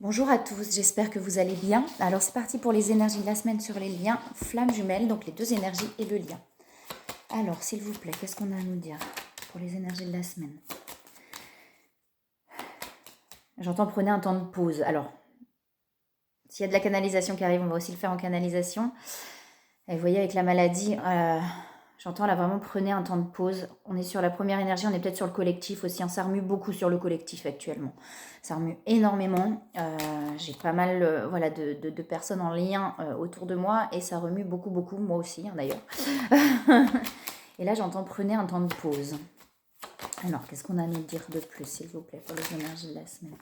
Bonjour à tous, j'espère que vous allez bien. Alors c'est parti pour les énergies de la semaine sur les liens flammes jumelles, donc les deux énergies et le lien. Alors s'il vous plaît, qu'est-ce qu'on a à nous dire pour les énergies de la semaine? J'entends prenez un temps de pause. Alors, s'il y a de la canalisation qui arrive, on va aussi le faire en canalisation. Et vous voyez avec la maladie, j'entends là vraiment prenez un temps de pause. On est sur la première énergie, on est peut-être sur le collectif aussi. Ça remue beaucoup sur le collectif actuellement. Ça remue énormément. J'ai pas mal voilà, de personnes en lien autour de moi et ça remue beaucoup, beaucoup. Moi aussi d'ailleurs. Et là j'entends prenez un temps de pause. Alors qu'est-ce qu'on a à nous dire de plus s'il vous plaît pour les énergies de la semaine?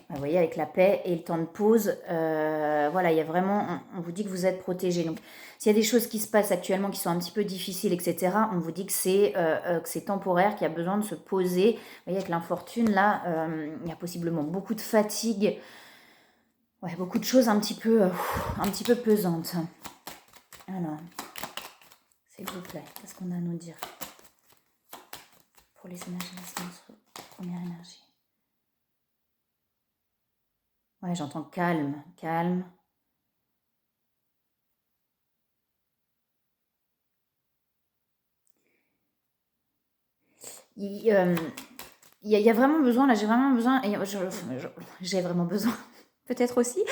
Vous voyez, avec la paix et le temps de pause, voilà, il y a vraiment, on vous dit que vous êtes protégé. Donc, s'il y a des choses qui se passent actuellement qui sont un petit peu difficiles, etc., on vous dit que c'est temporaire, qu'il y a besoin de se poser. Vous voyez, avec l'infortune, là, il y a possiblement beaucoup de fatigue, ouais, beaucoup de choses un petit peu pesantes. Alors, s'il vous plaît, qu'est-ce qu'on a à nous dire pour les énergies de la semaine sur la première énergie? Ouais, j'entends calme, calme. Il y a vraiment besoin, là, j'ai vraiment besoin, j'ai vraiment besoin, peut-être aussi,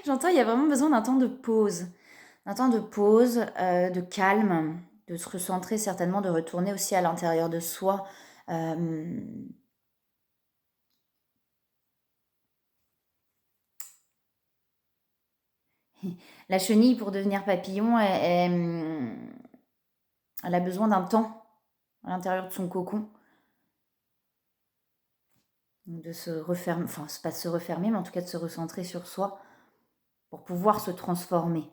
j'entends, il y a vraiment besoin d'un temps de pause, de calme, de se recentrer certainement, de retourner aussi à l'intérieur de soi. La chenille, pour devenir papillon, elle a besoin d'un temps à l'intérieur de son cocon, de se refermer, enfin, c'est pas de se refermer, mais en tout cas de se recentrer sur soi pour pouvoir se transformer.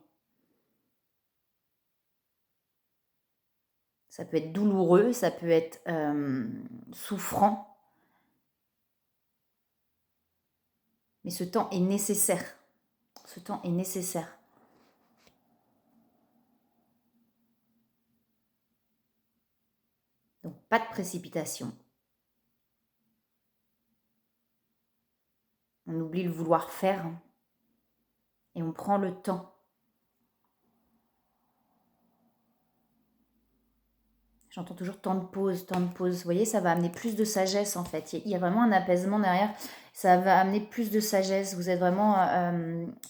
Ça peut être douloureux, ça peut être souffrant, mais ce temps est nécessaire. Ce temps est nécessaire. Donc pas de précipitation. On oublie le vouloir faire et on prend le temps. J'entends toujours temps de pause, temps de pause. Vous voyez, ça va amener plus de sagesse en fait. Il y a vraiment un apaisement derrière. Ça va amener plus de sagesse. Vous êtes vraiment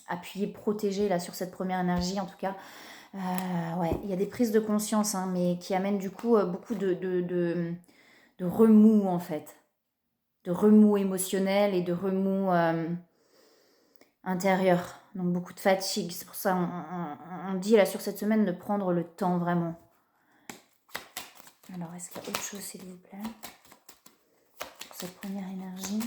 appuyé, protégé là sur cette première énergie en tout cas. Ouais, il y a des prises de conscience, hein, mais qui amènent du coup beaucoup de remous en fait. De remous émotionnels et de remous intérieurs. Donc beaucoup de fatigue. C'est pour ça on dit là sur cette semaine de prendre le temps vraiment. Alors, est-ce qu'il y a autre chose, s'il vous plaît, pour cette première énergie?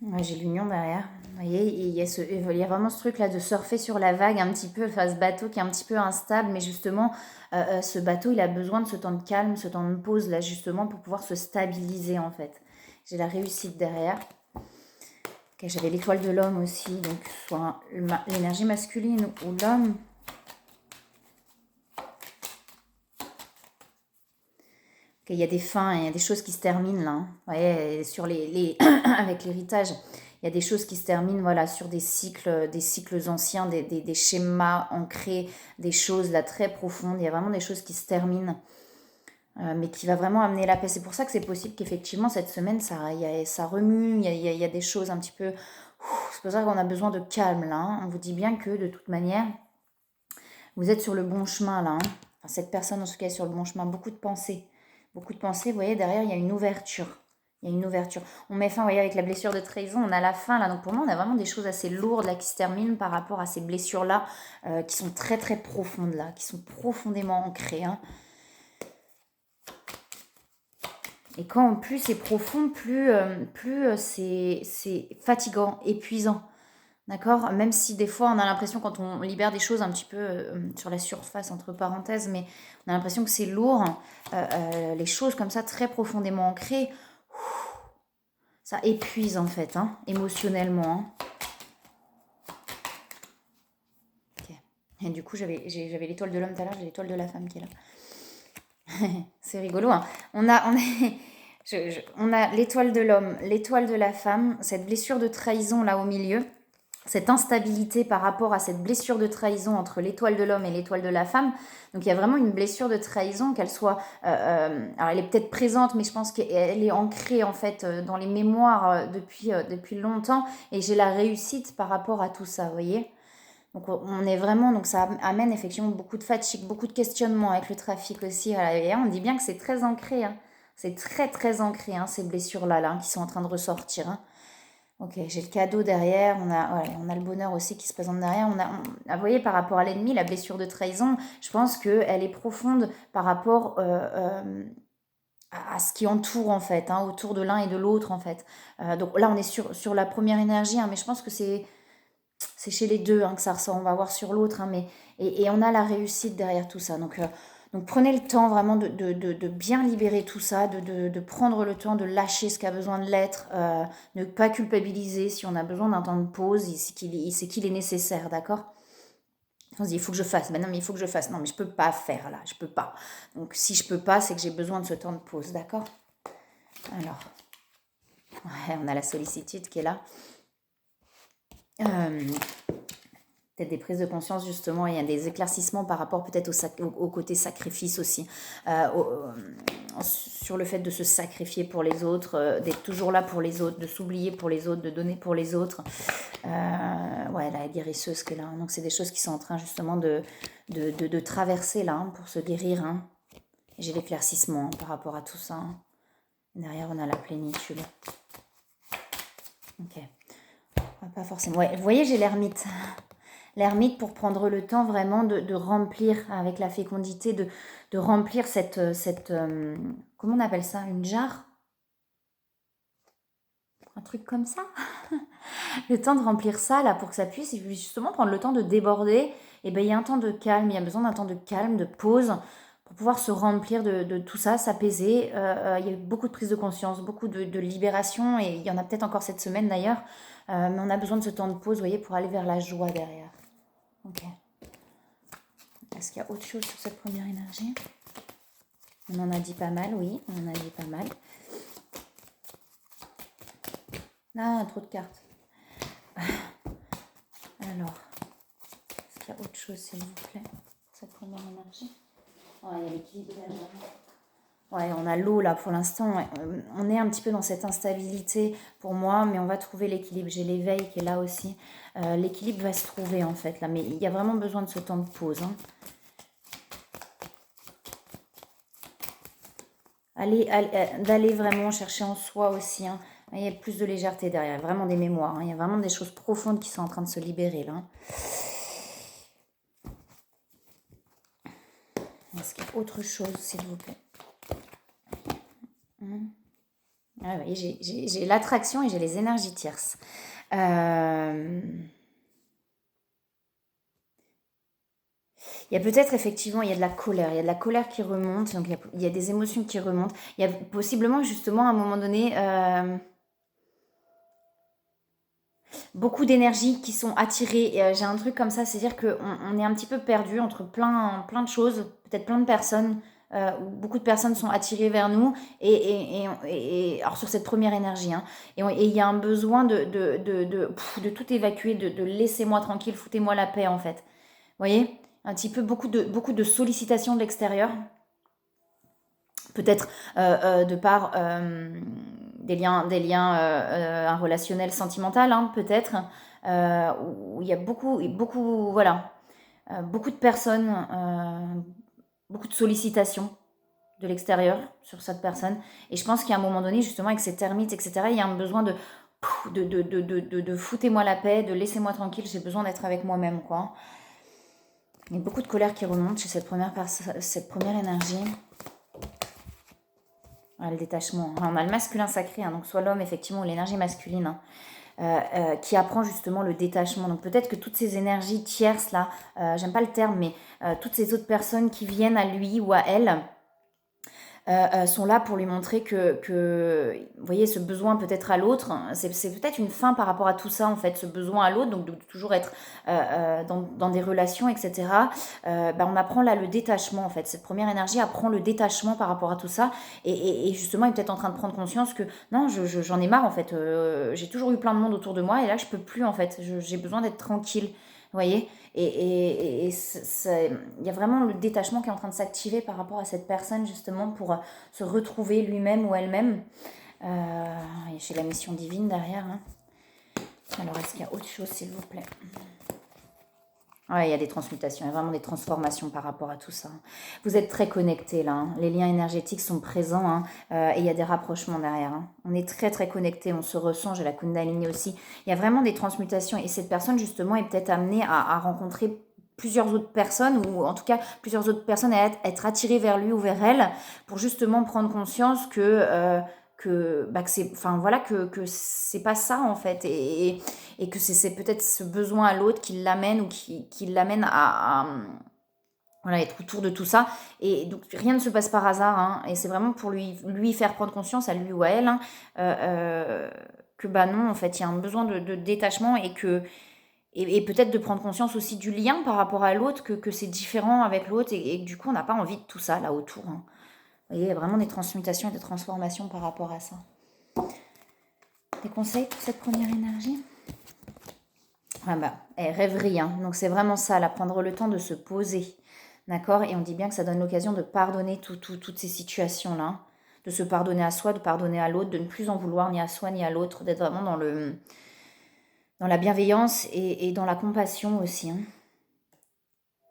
Ouais, j'ai l'union derrière. Vous voyez, il y a vraiment ce truc-là de surfer sur la vague un petit peu, enfin ce bateau qui est un petit peu instable, mais justement, ce bateau, il a besoin de ce temps de calme, ce temps de pause, là, justement, pour pouvoir se stabiliser, en fait. J'ai la réussite derrière. Okay, j'avais l'étoile de l'homme aussi, donc soit l'énergie masculine ou l'homme. Il y a des fins, il y a des choses qui se terminent là. Hein. Vous voyez, sur avec l'héritage, il y a des choses qui se terminent voilà, sur des cycles anciens, des schémas ancrés, des choses là très profondes. Il y a vraiment des choses qui se terminent, mais qui va vraiment amener la paix. C'est pour ça que c'est possible qu'effectivement cette semaine, ça remue, il y a des choses un petit peu... C'est pour ça qu'on a besoin de calme là. Hein. On vous dit bien que de toute manière, vous êtes sur le bon chemin là. Hein. Enfin, cette personne en tout cas est sur le bon chemin. Beaucoup de pensées. Beaucoup de pensées, vous voyez, derrière, il y a une ouverture. Il y a une ouverture. On met fin, vous voyez, avec la blessure de trahison, on a la fin, là. Donc, pour moi, on a vraiment des choses assez lourdes, là, qui se terminent par rapport à ces blessures-là, qui sont très, très profondes, là, qui sont profondément ancrées. Hein. Et quand plus c'est profond, plus c'est fatigant, épuisant. D'accord? Même si des fois on a l'impression quand on libère des choses un petit peu sur la surface entre parenthèses, mais on a l'impression que c'est lourd, les choses comme ça très profondément ancrées, ça épuise en fait, hein, émotionnellement. Hein. Okay. Et du coup j'avais l'étoile de l'homme tout à l'heure, j'ai l'étoile de la femme qui est là. C'est rigolo, hein. On a l'étoile de l'homme, l'étoile de la femme, cette blessure de trahison là au milieu, cette instabilité par rapport à cette blessure de trahison entre l'étoile de l'homme et l'étoile de la femme. Donc il y a vraiment une blessure de trahison, qu'elle soit... alors elle est peut-être présente, mais je pense qu'elle est ancrée en fait dans les mémoires depuis longtemps. Et j'ai la réussite par rapport à tout ça, vous voyez. Donc on est vraiment, donc ça amène effectivement beaucoup de fatigue, beaucoup de questionnements avec le trafic aussi. Voilà. Et on dit bien que c'est très ancré, hein. C'est très très ancré, hein, ces blessures-là là, qui sont en train de ressortir, hein. Ok, j'ai le cadeau derrière, on a le bonheur aussi qui se présente derrière. Vous voyez, par rapport à l'ennemi, la blessure de trahison, je pense qu'elle est profonde par rapport à ce qui entoure en fait, hein, autour de l'un et de l'autre en fait. Donc là, on est sur la première énergie, hein, mais je pense que c'est chez les deux, hein, que ça ressort. On va voir sur l'autre, hein, et on a la réussite derrière tout ça. Donc prenez le temps vraiment de bien libérer tout ça, de prendre le temps de lâcher ce qui a besoin de l'être, ne pas culpabiliser si on a besoin d'un temps de pause, c'est qu'il est nécessaire, d'accord? On se dit, il faut que je fasse. Ben non, mais il faut que je fasse. Non, mais je peux pas faire là, je peux pas. Donc si je peux pas, c'est que j'ai besoin de ce temps de pause, d'accord? Alors, ouais, on a la sollicitude qui est là. Euh, Peut-être des prises de conscience justement, il y a des éclaircissements par rapport peut-être au côté sacrifice aussi, sur le fait de se sacrifier pour les autres, d'être toujours là pour les autres, de s'oublier pour les autres, de donner pour les autres. Ouais, la guérisseuse qui est là, donc c'est des choses qui sont en train justement de traverser là, hein, pour se guérir, hein. J'ai l'éclaircissement, hein, par rapport à tout ça, hein. Derrière on a la plénitude. Ok, pas forcément, ouais, vous voyez j'ai l'ermite. L'ermite pour prendre le temps vraiment de remplir avec la fécondité, de remplir cette comment on appelle ça, une jarre, un truc comme ça. Le temps de remplir ça là pour que ça puisse justement prendre le temps de déborder. Et ben il y a un temps de calme, il y a besoin d'un temps de calme, de pause pour pouvoir se remplir de tout ça, s'apaiser. Il y a eu beaucoup de prise de conscience, beaucoup de libération, et il y en a peut-être encore cette semaine d'ailleurs. Mais on a besoin de ce temps de pause, vous voyez, pour aller vers la joie derrière. Ok. Est-ce qu'il y a autre chose sur cette première énergie? On en a dit pas mal, oui, on en a dit pas mal. Ah, trop de cartes. Alors, est-ce qu'il y a autre chose, s'il vous plaît, pour cette première énergie? Oh, il y a l'équilibre derrière. Ouais, on a l'eau là pour l'instant. Ouais. On est un petit peu dans cette instabilité pour moi, mais on va trouver l'équilibre. J'ai l'éveil qui est là aussi. L'équilibre va se trouver en fait là, mais il y a vraiment besoin de ce temps de pause, hein. D'aller vraiment chercher en soi aussi, hein. Il y a plus de légèreté derrière, vraiment des mémoires, hein. Il y a vraiment des choses profondes qui sont en train de se libérer là. Est-ce qu'il y a autre chose, s'il vous plaît? Ah oui, j'ai l'attraction et j'ai les énergies tierces. Il y a peut-être effectivement, il y a de la colère, il y a de la colère qui remonte, donc il y a des émotions qui remontent. Il y a possiblement justement à un moment donné beaucoup d'énergies qui sont attirées. J'ai un truc comme ça, c'est-à-dire qu'on est un petit peu perdu entre plein de choses, peut-être plein de personnes, où beaucoup de personnes sont attirées vers nous, alors sur cette première énergie, hein, et il y a un besoin de tout évacuer, de laissez-moi tranquille, foutez-moi la paix en fait. Vous voyez, un petit peu beaucoup de sollicitations de l'extérieur. Peut-être de par des liens un relationnel sentimental, hein, peut-être, où il y a beaucoup, voilà, beaucoup de personnes, beaucoup de sollicitations de l'extérieur sur cette personne. Et je pense qu'à un moment donné, justement, avec ces termites, etc., il y a un besoin de foutez-moi la paix, de laissez-moi tranquille, j'ai besoin d'être avec moi-même, quoi. Il y a beaucoup de colère qui remonte chez cette première énergie. Le détachement. On a le masculin sacré, hein, donc soit l'homme, effectivement, ou l'énergie masculine, hein, qui apprend justement le détachement. Donc peut-être que toutes ces énergies tierces, là, j'aime pas le terme, mais toutes ces autres personnes qui viennent à lui ou à elle, sont là pour lui montrer vous voyez, ce besoin peut-être à l'autre, c'est peut-être une fin par rapport à tout ça, en fait, ce besoin à l'autre, donc de toujours être dans des relations, etc. On apprend là le détachement, en fait. Cette première énergie apprend le détachement par rapport à tout ça, et justement, il est peut-être en train de prendre conscience que non, j'en ai marre, en fait. J'ai toujours eu plein de monde autour de moi, et là, je peux plus, en fait. J'ai besoin d'être tranquille, vous voyez. Et il y a vraiment le détachement qui est en train de s'activer par rapport à cette personne, justement, pour se retrouver lui-même ou elle-même. Et chez la mission divine derrière. Hein. Alors, est-ce qu'il y a autre chose, s'il vous plaît? Ouais, il y a des transmutations, il y a vraiment des transformations par rapport à tout ça. Vous êtes très connectés là, hein. Les liens énergétiques sont présents, hein, et il y a des rapprochements derrière. Hein. On est très très connectés, on se ressent, j'ai la Kundalini aussi. Il y a vraiment des transmutations et cette personne justement est peut-être amenée à rencontrer plusieurs autres personnes, ou en tout cas plusieurs autres personnes à être attirées vers lui ou vers elle pour justement prendre conscience que c'est, enfin voilà, que c'est pas ça en fait, et que c'est peut-être ce besoin à l'autre qui l'amène ou qui l'amène voilà, être autour de tout ça. Et donc rien ne se passe par hasard, hein, et c'est vraiment pour lui faire prendre conscience à lui ou à elle, hein, que bah non, en fait il y a un besoin de détachement, et peut-être de prendre conscience aussi du lien par rapport à l'autre, que c'est différent avec l'autre, et du coup on n'a pas envie de tout ça là autour, hein. Vous voyez, il y a vraiment des transmutations et des transformations par rapport à ça. Des conseils pour cette première énergie? Rêverie, hein. Donc c'est vraiment ça, là, prendre le temps de se poser, d'accord? Et on dit bien que ça donne l'occasion de pardonner toutes ces situations-là, de se pardonner à soi, de pardonner à l'autre, de ne plus en vouloir ni à soi ni à l'autre, d'être vraiment dans la bienveillance et dans la compassion aussi, hein.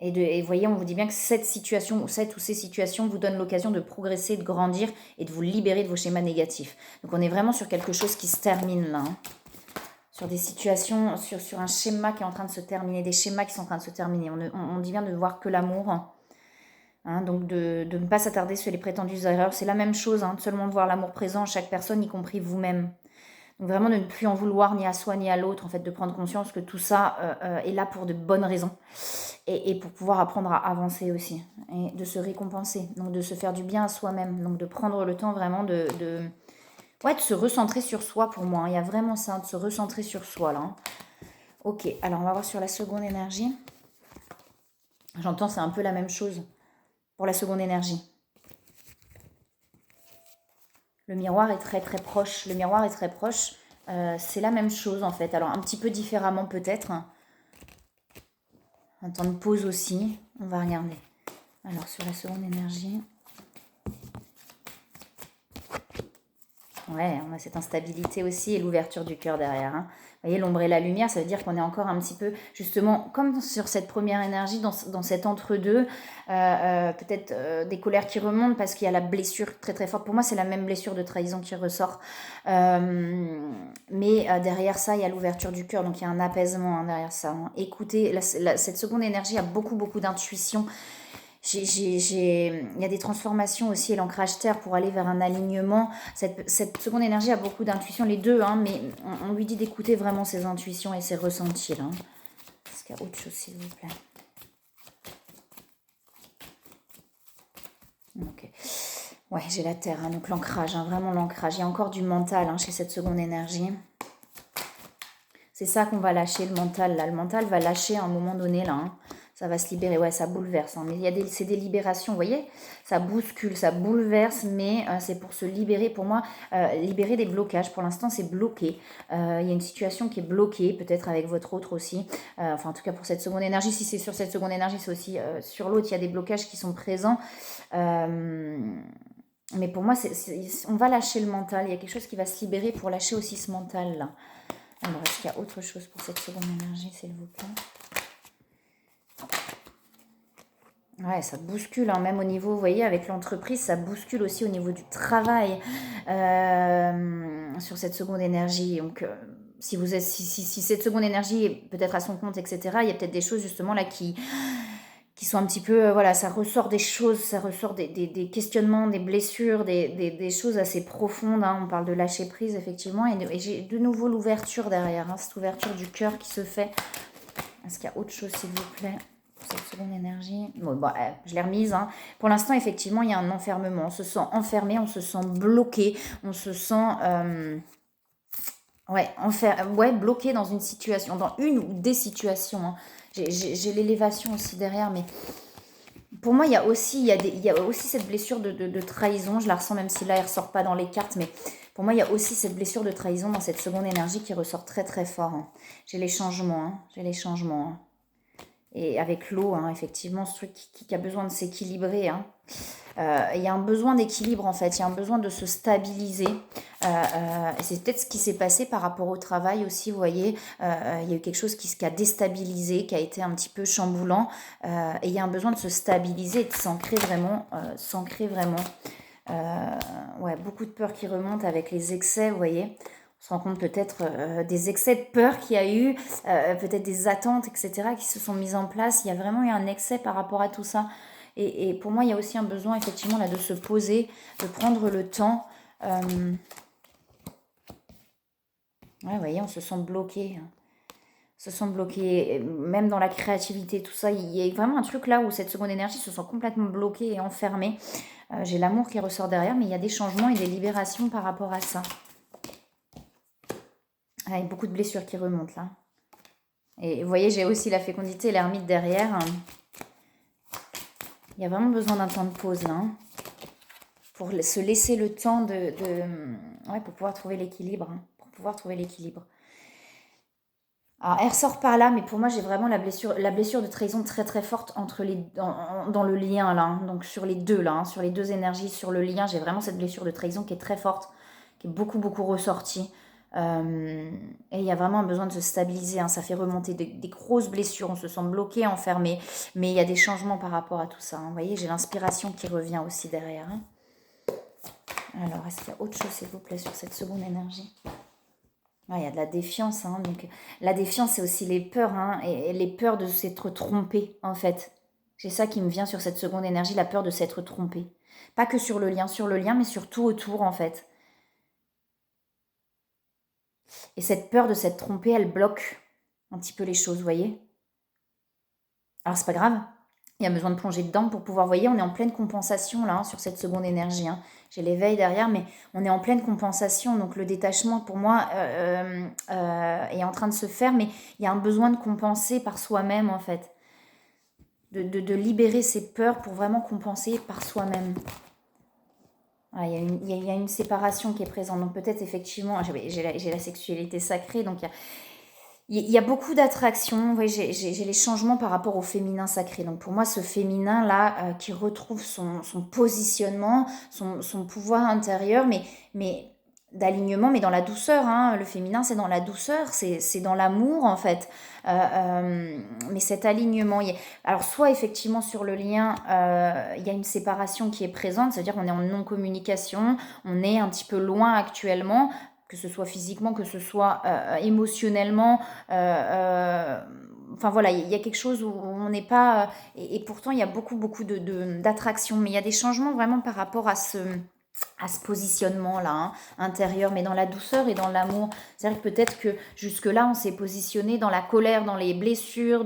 Et vous voyez, on vous dit bien que cette situation, ou ces situations vous donnent l'occasion de progresser, de grandir et de vous libérer de vos schémas négatifs. Donc on est vraiment sur quelque chose qui se termine là, hein. Sur des situations, sur un schéma qui est en train de se terminer, des schémas qui sont en train de se terminer. On dit bien de voir que l'amour, hein, donc de ne pas s'attarder sur les prétendues erreurs. C'est la même chose, hein, de seulement voir l'amour présent en chaque personne, y compris vous-même. Donc vraiment de ne plus en vouloir ni à soi ni à l'autre, en fait, de prendre conscience que tout ça est là pour de bonnes raisons, et pour pouvoir apprendre à avancer aussi, et de se récompenser, donc de se faire du bien à soi-même, donc de prendre le temps vraiment de se recentrer sur soi. Pour moi, il y a vraiment ça, de se recentrer sur soi là, hein. Ok, alors on va voir sur la seconde énergie. J'entends, c'est un peu la même chose pour la seconde énergie. Le miroir est très très proche. Le miroir est très proche. C'est la même chose en fait. Alors un petit peu différemment peut-être. Un temps de pause aussi. On va regarder. Alors sur la seconde énergie. Ouais, on a cette instabilité aussi et l'ouverture du cœur derrière, hein. Vous voyez, l'ombre et la lumière, ça veut dire qu'on est encore un petit peu, justement, comme sur cette première énergie, dans cet entre-deux, peut-être des colères qui remontent parce qu'il y a la blessure très très forte. Pour moi, c'est la même blessure de trahison qui ressort. Mais derrière ça, il y a l'ouverture du cœur, donc il y a un apaisement, hein, derrière ça, hein. Écoutez, cette seconde énergie a beaucoup beaucoup d'intuition. Il y a des transformations aussi et l'ancrage terre pour aller vers un alignement. Cette seconde énergie a beaucoup d'intuition, les deux, hein, mais on lui dit d'écouter vraiment ses intuitions et ses ressentis, là. Est-ce qu'il y a autre chose, s'il vous plaît? Ok. Ouais, j'ai la terre, hein, donc l'ancrage, hein, vraiment l'ancrage. Il y a encore du mental, hein, chez cette seconde énergie. C'est ça qu'on va lâcher, le mental, là. Le mental va lâcher à un moment donné, là, hein. Ça va se libérer, ouais, ça bouleverse, hein. Mais c'est des libérations, vous voyez, ça bouscule, ça bouleverse, mais c'est pour se libérer, pour moi, libérer des blocages. Pour l'instant, c'est bloqué. Il y a une situation qui est bloquée, peut-être avec votre autre aussi. Enfin, en tout cas, pour cette seconde énergie, si c'est sur cette seconde énergie, c'est aussi sur l'autre, il y a des blocages qui sont présents. Mais pour moi, on va lâcher le mental. Il y a quelque chose qui va se libérer pour lâcher aussi ce mental-là. Alors, est-ce qu'il y a autre chose pour cette seconde énergie, s'il vous plaît? Ouais, ça bouscule, hein, même au niveau, vous voyez, avec l'entreprise, ça bouscule aussi au niveau du travail, sur cette seconde énergie. Donc, si cette seconde énergie est peut-être à son compte, etc., il y a peut-être des choses justement là qui sont un petit peu, voilà, ça ressort des choses, ça ressort des questionnements, des blessures, des choses assez profondes, hein. On parle de lâcher prise, effectivement, et j'ai de nouveau l'ouverture derrière, hein, cette ouverture du cœur qui se fait. Est-ce qu'il y a autre chose, s'il vous plaît? cette seconde énergie. Bon, bah, je l'ai remise. Hein. Pour l'instant, effectivement, il y a un enfermement. On se sent enfermé, on se sent bloqué, on se sent bloqué dans une situation, dans une ou des situations. Hein. J'ai l'élévation aussi derrière, mais pour moi, il y a aussi cette blessure de trahison. Je la ressens, même si là, elle ne ressort pas dans les cartes, mais pour moi, il y a aussi cette blessure de trahison dans cette seconde énergie qui ressort très très fort. Hein. J'ai les changements, hein. J'ai les changements. Hein. Et avec l'eau, hein, effectivement, ce truc qui a besoin de s'équilibrer. Hein. Il y a un besoin d'équilibre en fait, il y a un besoin de se stabiliser. Et c'est peut-être ce qui s'est passé par rapport au travail aussi, vous voyez. Il y a eu quelque chose qui a déstabilisé, qui a été un petit peu chamboulant. Et il y a un besoin de se stabiliser et de s'ancrer vraiment. Ouais, beaucoup de peur qui remonte avec les excès, vous voyez. On se rend compte peut-être des excès de peur qu'il y a eu, peut-être des attentes, etc., qui se sont mises en place. Il y a vraiment eu un excès par rapport à tout ça. Et pour moi, il y a aussi un besoin, effectivement, là, de se poser, de prendre le temps. Ouais, vous voyez, on se sent bloqué. Hein. On se sent bloqué, même dans la créativité, tout ça. Il y a vraiment un truc là où cette seconde énergie se sent complètement bloquée et enfermée. J'ai l'amour qui ressort derrière, mais il y a des changements et des libérations par rapport à ça. Avec beaucoup de blessures qui remontent là. Et vous voyez, j'ai aussi la fécondité et l'ermite derrière. Il y a vraiment besoin d'un temps de pause là. Hein, pour se laisser le temps ouais, pour pouvoir trouver l'équilibre. Hein, pour pouvoir trouver l'équilibre. Alors, elle ressort par là, mais pour moi, j'ai vraiment la blessure de trahison très très forte entre dans le lien là. Hein, donc sur les deux là, hein, sur les deux énergies, sur le lien, j'ai vraiment cette blessure de trahison qui est très forte, qui est beaucoup beaucoup ressortie. Et il y a vraiment un besoin de se stabiliser. Hein, ça fait remonter des grosses blessures, on se sent bloqué, enfermé, mais il y a des changements par rapport à tout ça. Hein, vous voyez, j'ai l'inspiration qui revient aussi derrière. Hein. Alors, est-ce qu'il y a autre chose, s'il vous plaît, sur cette seconde énergie? Il y a de la défiance. Hein, donc, la défiance, c'est aussi les peurs. Hein, et les peurs de s'être trompé, en fait. C'est ça qui me vient sur cette seconde énergie, la peur de s'être trompé. Pas que sur le lien, mais sur tout autour, en fait. Et cette peur de s'être trompé, elle bloque un petit peu les choses, vous voyez. Alors, c'est pas grave. Il y a besoin de plonger dedans pour pouvoir, vous voyez, on est en pleine compensation là, hein, sur cette seconde énergie. Hein. J'ai l'éveil derrière, mais on est en pleine compensation. Donc le détachement, pour moi, est en train de se faire, mais il y a un besoin de compenser par soi-même, en fait. De libérer ses peurs pour vraiment compenser par soi-même. Ah, il y a une séparation qui est présente. Donc peut-être, effectivement, j'ai la sexualité sacrée, donc il y a beaucoup d'attractions, oui, j'ai les changements par rapport au féminin sacré. Donc pour moi, ce féminin-là, qui retrouve son positionnement, son pouvoir intérieur, mais d'alignement, mais dans la douceur. Hein. Le féminin, c'est dans la douceur, c'est dans l'amour, en fait. Mais cet alignement, alors soit effectivement sur le lien, il y a une séparation qui est présente, c'est-à-dire qu'on est en non-communication, on est un petit peu loin actuellement, que ce soit physiquement, que ce soit émotionnellement. Enfin voilà, il y a quelque chose où on n'est pas... et pourtant, il y a beaucoup, beaucoup d'attractions. Mais il y a des changements vraiment par rapport à ce positionnement-là, hein, intérieur, mais dans la douceur et dans l'amour. C'est-à-dire que peut-être que jusque-là, on s'est positionné dans la colère, dans les blessures,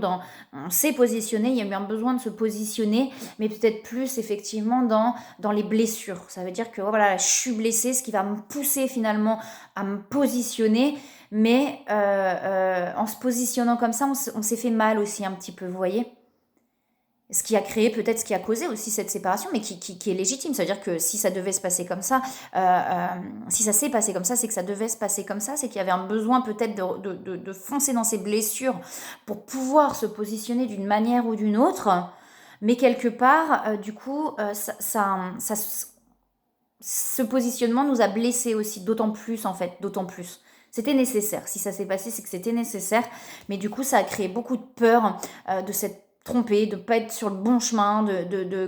on s'est positionné, il y a eu un besoin de se positionner, mais peut-être plus effectivement dans les blessures. Ça veut dire que voilà, je suis blessée, ce qui va me pousser finalement à me positionner, mais en se positionnant comme ça, on s'est fait mal aussi un petit peu, vous voyez ? Ce qui a créé peut-être ce qui a causé aussi cette séparation, mais qui est légitime. C'est-à-dire que si ça devait se passer comme ça, si ça s'est passé comme ça, c'est que ça devait se passer comme ça, c'est qu'il y avait un besoin peut-être de foncer dans ses blessures pour pouvoir se positionner d'une manière ou d'une autre. Mais quelque part, du coup, ce positionnement nous a blessés aussi, d'autant plus en fait, d'autant plus. C'était nécessaire. Si ça s'est passé, c'est que c'était nécessaire. Mais du coup, ça a créé beaucoup de peur de s'être trompé, de ne pas être sur le bon chemin,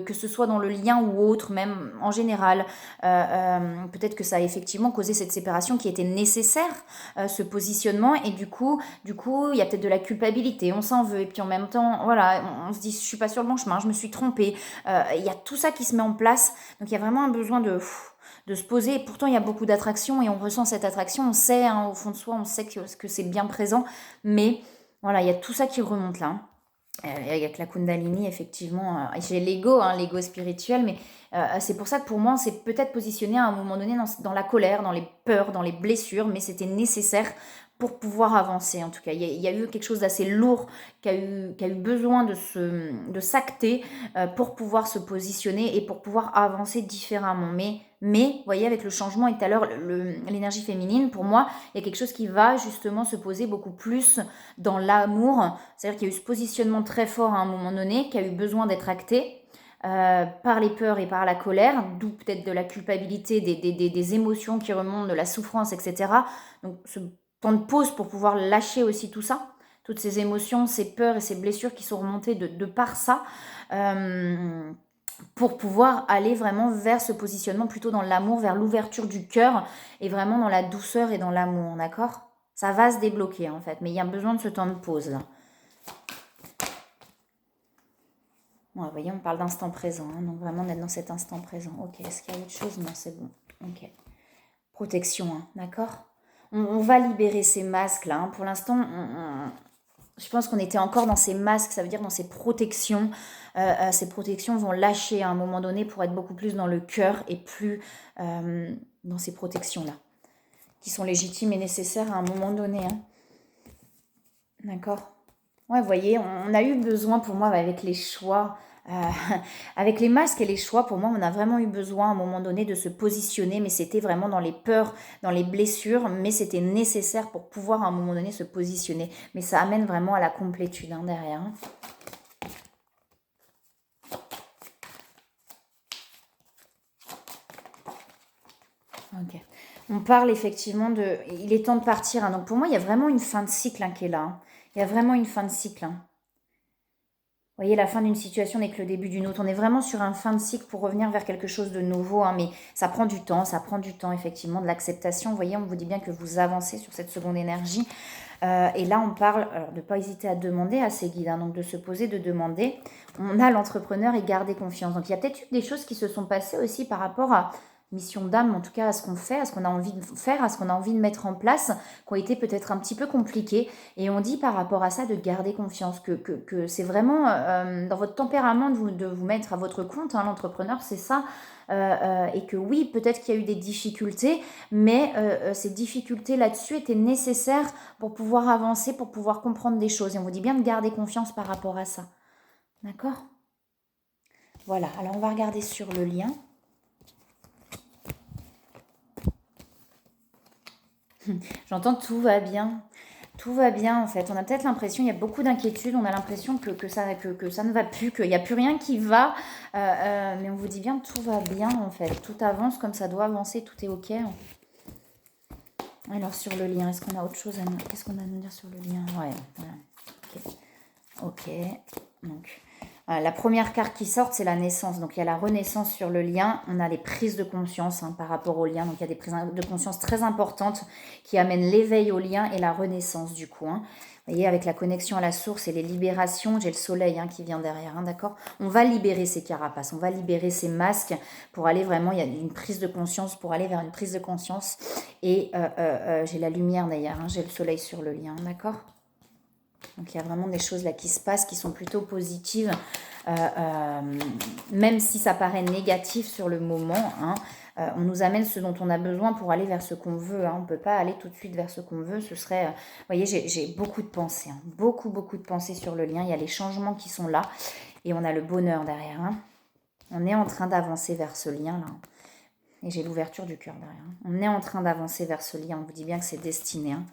que ce soit dans le lien ou autre, même en général. Peut-être que ça a effectivement causé cette séparation qui était nécessaire, ce positionnement. Et du coup, il y a peut-être de la culpabilité, on s'en veut. Et puis en même temps, voilà, on se dit, je suis pas sur le bon chemin, je me suis trompée. Il y a tout ça qui se met en place. Donc il y a vraiment un besoin de se poser. Et pourtant, il y a beaucoup d'attraction et on ressent cette attraction. On sait, hein, au fond de soi, on sait que c'est bien présent. Mais voilà, il y a tout ça qui remonte là. Hein. Avec la Kundalini, effectivement, j'ai l'ego, hein, l'ego spirituel, mais c'est pour ça que pour moi, on s'est peut-être positionné à un moment donné dans la colère, dans les peurs, dans les blessures, mais c'était nécessaire pour pouvoir avancer. En tout cas, il y a eu quelque chose d'assez lourd qui a eu besoin de s'acter pour pouvoir se positionner et pour pouvoir avancer différemment. Mais, vous voyez, avec le changement et tout à l'heure, l'énergie féminine, pour moi, il y a quelque chose qui va justement se poser beaucoup plus dans l'amour. C'est-à-dire qu'il y a eu ce positionnement très fort à un moment donné, qui a eu besoin d'être acté par les peurs et par la colère, d'où peut-être de la culpabilité, des émotions qui remontent, de la souffrance, etc. Donc ce temps de pause pour pouvoir lâcher aussi tout ça, toutes ces émotions, ces peurs et ces blessures qui sont remontées de par ça. Pour pouvoir aller vraiment vers ce positionnement plutôt dans l'amour, vers l'ouverture du cœur et vraiment dans la douceur et dans l'amour, d'accord? Ça va se débloquer en fait, mais il y a besoin de ce temps de pause là. Ouais, vous voyez, on parle d'instant présent, hein, donc vraiment d'être dans cet instant présent. Ok, est-ce qu'il y a autre chose? Non, c'est bon. Ok. Protection, hein, d'accord? On va libérer ces masques là. Hein. Pour l'instant, je pense qu'on était encore dans ces masques, ça veut dire dans ces protections. Ces protections vont lâcher à un moment donné pour être beaucoup plus dans le cœur et plus dans ces protections-là, qui sont légitimes et nécessaires à un moment donné. Hein. D'accord? Ouais, vous voyez, on a eu besoin pour moi avec les choix, avec les masques et les choix, pour moi, on a vraiment eu besoin à un moment donné de se positionner, mais c'était vraiment dans les peurs, dans les blessures, mais c'était nécessaire pour pouvoir à un moment donné se positionner. Mais ça amène vraiment à la complétude hein, derrière. Hein. Ok. On parle effectivement de... Il est temps de partir. Hein. Donc pour moi, il y a vraiment une fin de cycle hein, qui est là. Hein. Il y a vraiment une fin de cycle. Hein. Vous voyez, la fin d'une situation n'est que le début d'une autre. On est vraiment sur un fin de cycle pour revenir vers quelque chose de nouveau. Hein, mais ça prend du temps, effectivement, de l'acceptation. Vous voyez, on vous dit bien que vous avancez sur cette seconde énergie. Et là, on parle alors, de ne pas hésiter à demander à ses guides, hein, donc de se poser, de demander. On a l'entrepreneur et garder confiance. Donc il y a peut-être eu des choses qui se sont passées aussi par rapport à mission d'âme, en tout cas à ce qu'on fait, à ce qu'on a envie de faire, à ce qu'on a envie de mettre en place, qui ont été peut-être un petit peu compliquées. Et on dit par rapport à ça de garder confiance, que c'est vraiment dans votre tempérament de vous mettre à votre compte, hein, l'entrepreneur, c'est ça. Et que oui, peut-être qu'il y a eu des difficultés, mais ces difficultés là-dessus étaient nécessaires pour pouvoir avancer, pour pouvoir comprendre des choses. Et on vous dit bien de garder confiance par rapport à ça. D'accord? Voilà, alors on va regarder sur le lien. J'entends que tout va bien. Tout va bien en fait. On a peut-être l'impression, il y a beaucoup d'inquiétudes, on a l'impression que ça ne va plus, qu'il n'y a plus rien qui va. Mais on vous dit bien tout va bien en fait. Tout avance comme ça doit avancer, tout est ok. Alors sur le lien, est-ce qu'on a autre chose à nous... Qu'est-ce qu'on a à nous dire sur le lien? Ouais, voilà. Ok. Donc, la première carte qui sort, c'est la naissance. Donc, il y a la renaissance sur le lien. On a les prises de conscience hein, par rapport au lien. Donc, il y a des prises de conscience très importantes qui amènent l'éveil au lien et la renaissance du coup. Hein. Vous voyez, avec la connexion à la source et les libérations, j'ai le soleil hein, qui vient derrière, hein, d'accord? On va libérer ces carapaces, on va libérer ces masques pour aller vraiment, il y a une prise de conscience, pour aller vers une prise de conscience. Et j'ai la lumière d'ailleurs, hein, j'ai le soleil sur le lien, d'accord? Donc il y a vraiment des choses là qui se passent qui sont plutôt positives, même si ça paraît négatif sur le moment. Hein, on nous amène ce dont on a besoin pour aller vers ce qu'on veut. Hein, on ne peut pas aller tout de suite vers ce qu'on veut. Ce serait, vous voyez, j'ai beaucoup de pensées, hein, beaucoup de pensées sur le lien. Il y a les changements qui sont là et on a le bonheur derrière. Hein. On est en train d'avancer vers ce lien-là. Et j'ai l'ouverture du cœur derrière. Hein. On est en train d'avancer vers ce lien. On vous dit bien que c'est destiné. Hein.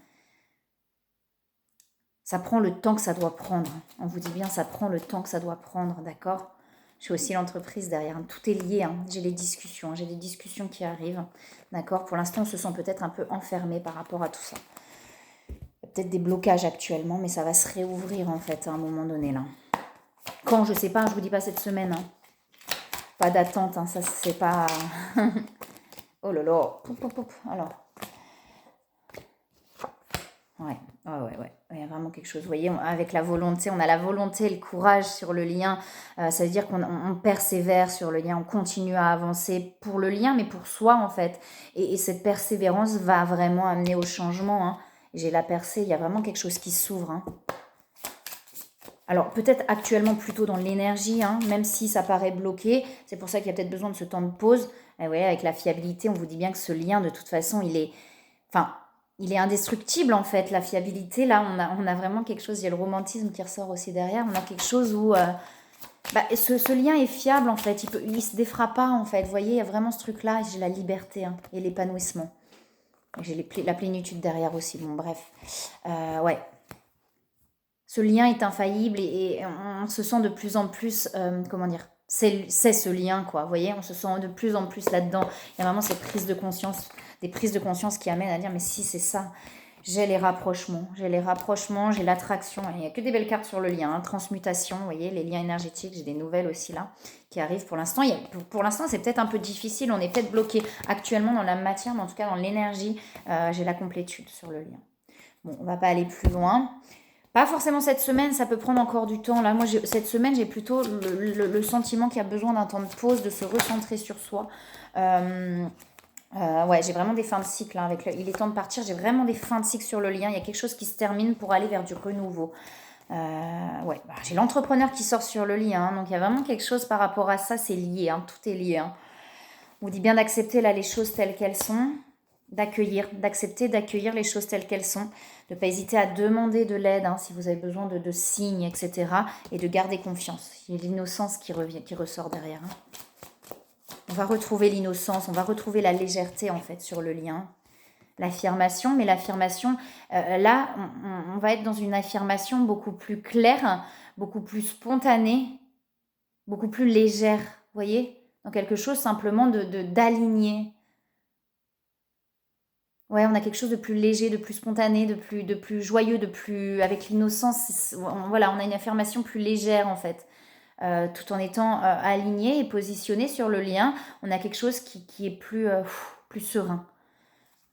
Ça prend le temps que ça doit prendre. On vous dit bien, ça prend le temps que ça doit prendre, d'accord? J'ai aussi l'entreprise derrière. Tout est lié. Hein. J'ai les discussions. J'ai des discussions qui arrivent. D'accord? Pour l'instant, on se sent peut-être un peu enfermé par rapport à tout ça. Il y a peut-être des blocages actuellement, mais ça va se réouvrir en fait à un moment donné là. Quand, je sais pas, je vous dis pas cette semaine. Hein. Pas d'attente, hein. Ça c'est pas... oh là là. Alors... Ouais. Il y a vraiment quelque chose. Vous voyez, avec la volonté, on a la volonté, le courage sur le lien. Ça veut dire qu'on persévère sur le lien, on continue à avancer pour le lien, mais pour soi en fait. Et cette persévérance va vraiment amener au changement. Hein. J'ai la percée, il y a vraiment quelque chose qui s'ouvre. Hein. Alors peut-être actuellement plutôt dans l'énergie, hein, même si ça paraît bloqué. C'est pour ça qu'il y a peut-être besoin de ce temps de pause. Et ouais, avec la fiabilité, on vous dit bien que ce lien, de toute façon, enfin, il est indestructible en fait. La fiabilité, là, on a vraiment quelque chose. Il y a le romantisme qui ressort aussi derrière. On a quelque chose où ce lien est fiable en fait. Il se défera pas en fait. Vous voyez, il y a vraiment ce truc-là. J'ai la liberté hein, et l'épanouissement. J'ai la plénitude derrière aussi. Bon, bref. Ouais. Ce lien est infaillible et on se sent de plus en plus, comment dire, c'est ce lien, quoi. Vous voyez, on se sent de plus en plus là-dedans. Il y a vraiment ces prises de conscience, des prises de conscience qui amènent à dire, mais si c'est ça, j'ai les rapprochements, j'ai l'attraction. Il n'y a que des belles cartes sur le lien, hein. Transmutation, vous voyez, les liens énergétiques, j'ai des nouvelles aussi là qui arrivent pour l'instant. Pour l'instant, c'est peut-être un peu difficile, on est peut-être bloqué actuellement dans la matière, mais en tout cas dans l'énergie, j'ai la complétude sur le lien. Bon, on va pas aller plus loin. Pas forcément cette semaine, ça peut prendre encore du temps. Là, moi, cette semaine, j'ai plutôt le sentiment qu'il y a besoin d'un temps de pause, de se recentrer sur soi. Ouais, j'ai vraiment des fins de cycle. Hein, il est temps de partir. J'ai vraiment des fins de cycle sur le lien. Il y a quelque chose qui se termine pour aller vers du renouveau. Ouais, j'ai l'entrepreneur qui sort sur le lien. Hein, donc, il y a vraiment quelque chose par rapport à ça. C'est lié. Hein, tout est lié. Hein. On vous dit bien d'accepter là les choses telles qu'elles sont, d'accepter, d'accueillir les choses telles qu'elles sont, de ne pas hésiter à demander de l'aide hein, si vous avez besoin de signes, etc. Et de garder confiance. Il y a l'innocence qui ressort derrière. Hein. On va retrouver l'innocence, on va retrouver la légèreté en fait sur le lien. L'affirmation, mais l'affirmation, là, on va être dans une affirmation beaucoup plus claire, beaucoup plus spontanée, beaucoup plus légère, vous voyez, dans quelque chose simplement d'aligné. Ouais, on a quelque chose de plus léger, de plus spontané, de plus joyeux, de plus avec l'innocence. Voilà, on a une affirmation plus légère en fait, tout en étant aligné et positionné sur le lien. On a quelque chose qui est plus serein.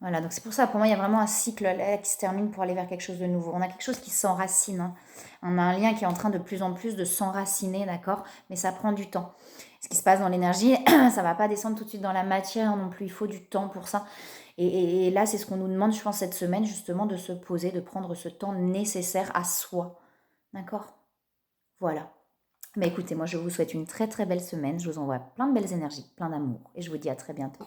Voilà, donc c'est pour ça, pour moi, il y a vraiment un cycle là qui se termine pour aller vers quelque chose de nouveau. On a quelque chose qui s'enracine. Hein. On a un lien qui est en train de plus en plus de s'enraciner, d'accord? Mais ça prend du temps. Ce qui se passe dans l'énergie, ça va pas descendre tout de suite dans la matière non plus. Il faut du temps pour ça. Et là, c'est ce qu'on nous demande, je pense, cette semaine, justement, de se poser, de prendre ce temps nécessaire à soi. D'accord? Voilà. Mais écoutez, moi, je vous souhaite une très très belle semaine. Je vous envoie plein de belles énergies, plein d'amour. Et je vous dis à très bientôt.